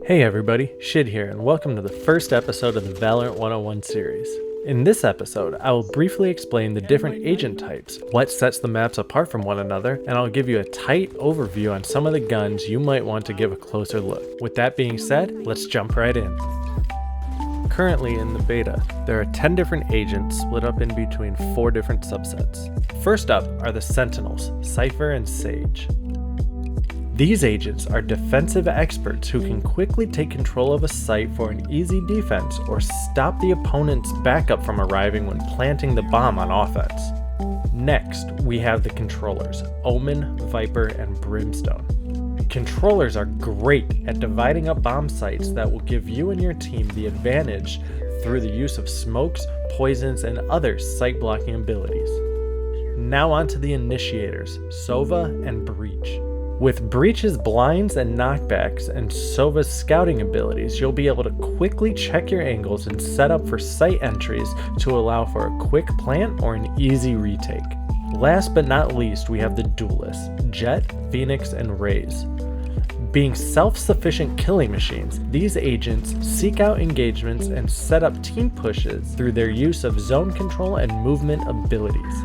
Hey everybody, Shid here, and welcome to the first episode of the Valorant 101 series. In this episode, I will briefly explain the different agent types, what sets the maps apart from one another, and I'll give you a tight overview on some of the guns you might want to give a closer look. With that being said, let's jump right in. Currently in the beta, there are 10 different agents split up in between 4 different subsets. First up are the Sentinels, Cypher and Sage. These agents are defensive experts who can quickly take control of a site for an easy defense or stop the opponent's backup from arriving when planting the bomb on offense. Next, we have the controllers, Omen, Viper, and Brimstone. Controllers are great at dividing up bomb sites that will give you and your team the advantage through the use of smokes, poisons, and other site blocking abilities. Now on to the initiators, Sova and Breach. With Breach's blinds and knockbacks and Sova's scouting abilities, you'll be able to quickly check your angles and set up for site entries to allow for a quick plant or an easy retake. Last but not least, we have the duelists, Jet, Phoenix, and Raze. Being self-sufficient killing machines, these agents seek out engagements and set up team pushes through their use of zone control and movement abilities.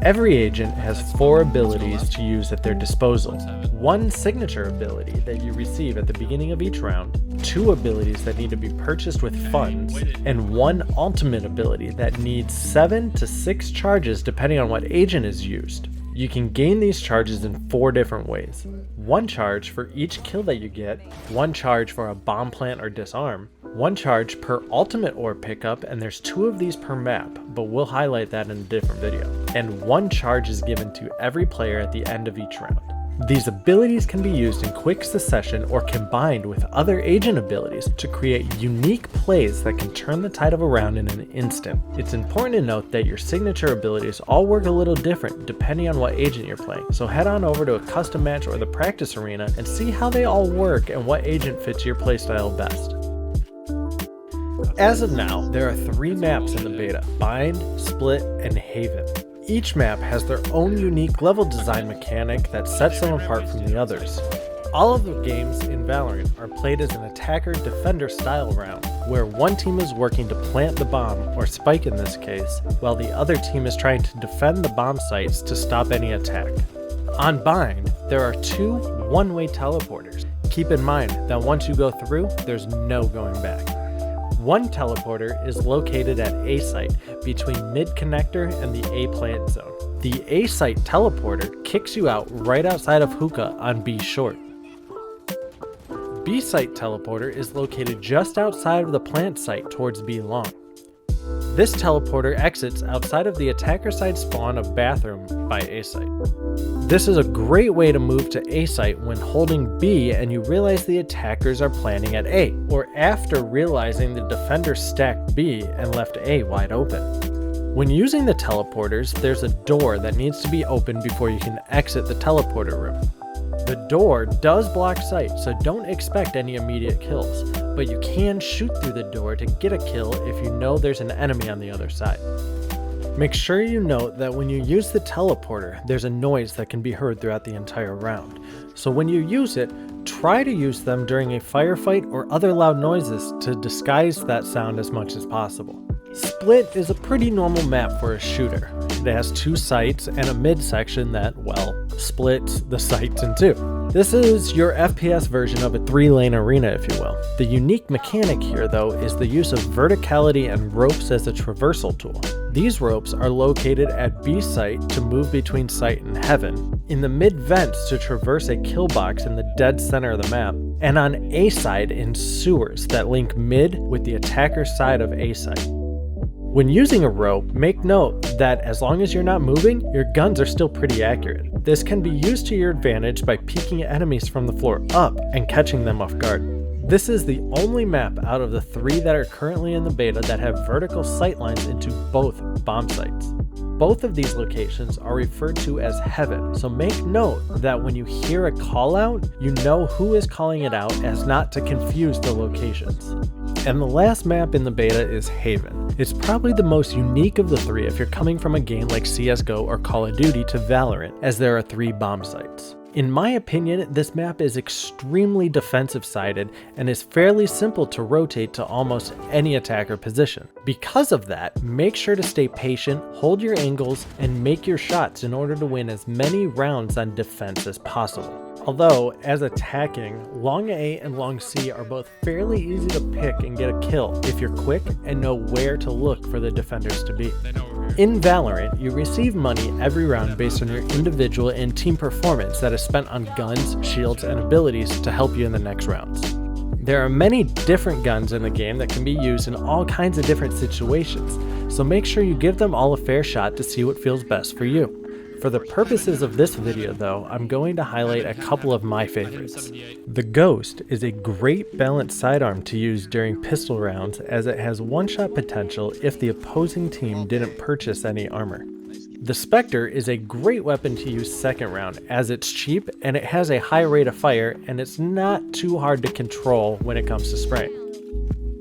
Every agent has 4 abilities to use at their disposal. 1 signature ability that you receive at the beginning of each round, 2 abilities that need to be purchased with funds, and 1 ultimate ability that needs 7 to 6 charges depending on what agent is used. You can gain these charges in 4 different ways. 1 charge for each kill that you get, 1 charge for a bomb plant or disarm, 1 charge per ultimate orb pickup, and there's 2 of these per map, but we'll highlight that in a different video. And 1 charge is given to every player at the end of each round. These abilities can be used in quick succession or combined with other agent abilities to create unique plays that can turn the tide of a round in an instant. It's important to note that your signature abilities all work a little different depending on what agent you're playing, so head on over to a custom match or the practice arena and see how they all work and what agent fits your playstyle best. As of now, there are 3 maps in the beta, Bind, Split, and Haven. Each map has their own unique level design mechanic that sets them apart from the others. All of the games in Valorant are played as an attacker-defender style round, where one team is working to plant the bomb, or spike in this case, while the other team is trying to defend the bomb sites to stop any attack. On Bind, there are 2 one-way teleporters. Keep in mind that once you go through, there's no going back. One teleporter is located at A site between mid connector and the A plant zone. The A site teleporter kicks you out right outside of hookah on B short. B site teleporter is located just outside of the plant site towards B long. This teleporter exits outside of the attacker side spawn of bathroom by A site. This is a great way to move to A site when holding B and you realize the attackers are planning at A, or after realizing the defenders stacked B and left A wide open. When using the teleporters, there's a door that needs to be opened before you can exit the teleporter room. The door does block sight, so don't expect any immediate kills, but you can shoot through the door to get a kill if you know there's an enemy on the other side. Make sure you note that when you use the teleporter, there's a noise that can be heard throughout the entire round. So when you use it, try to use them during a firefight or other loud noises to disguise that sound as much as possible. Split is a pretty normal map for a shooter. It has 2 sites and a mid section that, well, splits the sites in 2. This is your FPS version of a 3-lane arena, if you will. The unique mechanic here, though, is the use of verticality and ropes as a traversal tool. These ropes are located at B site to move between site and heaven, in the mid vents to traverse a kill box in the dead center of the map, and on A side in sewers that link mid with the attacker side of A site. When using a rope, make note that as long as you're not moving, your guns are still pretty accurate. This can be used to your advantage by peeking enemies from the floor up and catching them off guard. This is the only map out of the 3 that are currently in the beta that have vertical sightlines into both bomb sites. Both of these locations are referred to as Heaven, so make note that when you hear a call out, you know who is calling it out as not to confuse the locations. And the last map in the beta is Haven. It's probably the most unique of the 3 if you're coming from a game like CSGO or Call of Duty to Valorant, as there are 3 bomb sites. In my opinion, this map is extremely defensive-sided and is fairly simple to rotate to almost any attacker position. Because of that, make sure to stay patient, hold your angles, and make your shots in order to win as many rounds on defense as possible. Although, as attacking, long A and long C are both fairly easy to pick and get a kill if you're quick and know where to look for the defenders to be. In Valorant, you receive money every round based on your individual and team performance that is spent on guns, shields, and abilities to help you in the next rounds. There are many different guns in the game that can be used in all kinds of different situations, so make sure you give them all a fair shot to see what feels best for you. For the purposes of this video though, I'm going to highlight a couple of my favorites. The Ghost is a great balanced sidearm to use during pistol rounds as it has one-shot potential if the opposing team didn't purchase any armor. The Spectre is a great weapon to use second round as it's cheap and it has a high rate of fire and it's not too hard to control when it comes to spraying.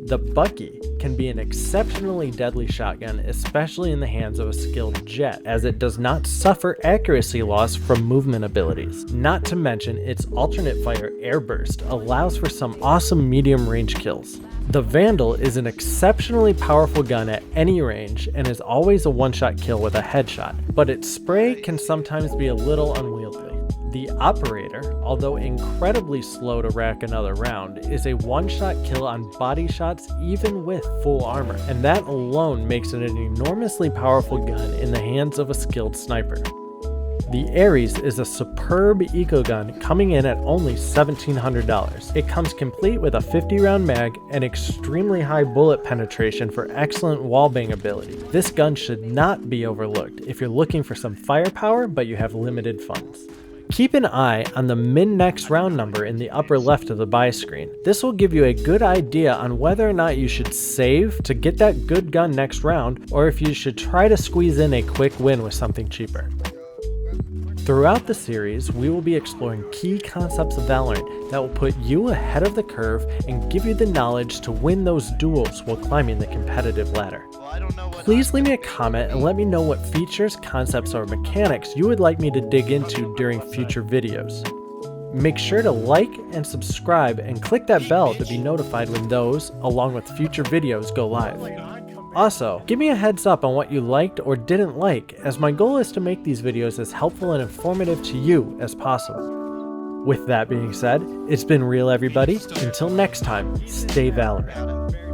The Bucky can be an exceptionally deadly shotgun, especially in the hands of a skilled Jet, as it does not suffer accuracy loss from movement abilities. Not to mention, its alternate fire airburst allows for some awesome medium range kills. The Vandal is an exceptionally powerful gun at any range and is always a one-shot kill with a headshot, but its spray can sometimes be a little unwieldy. The Operator, although incredibly slow to rack another round, is a one-shot kill on body shots even with full armor, and that alone makes it an enormously powerful gun in the hands of a skilled sniper. The Ares is a superb eco gun coming in at only $1,700. It comes complete with a 50-round mag and extremely high bullet penetration for excellent wallbang ability. This gun should not be overlooked if you're looking for some firepower but you have limited funds. Keep an eye on the min-next round number in the upper left of the buy screen. This will give you a good idea on whether or not you should save to get that good gun next round, or if you should try to squeeze in a quick win with something cheaper. Throughout the series, we will be exploring key concepts of Valorant that will put you ahead of the curve and give you the knowledge to win those duels while climbing the competitive ladder. Please leave me a comment and let me know what features, concepts, or mechanics you would like me to dig into during future videos. Make sure to like and subscribe and click that bell to be notified when those, along with future videos, go live. Also, give me a heads up on what you liked or didn't like, as my goal is to make these videos as helpful and informative to you as possible. With that being said, it's been real everybody. Until next time, stay Valorant.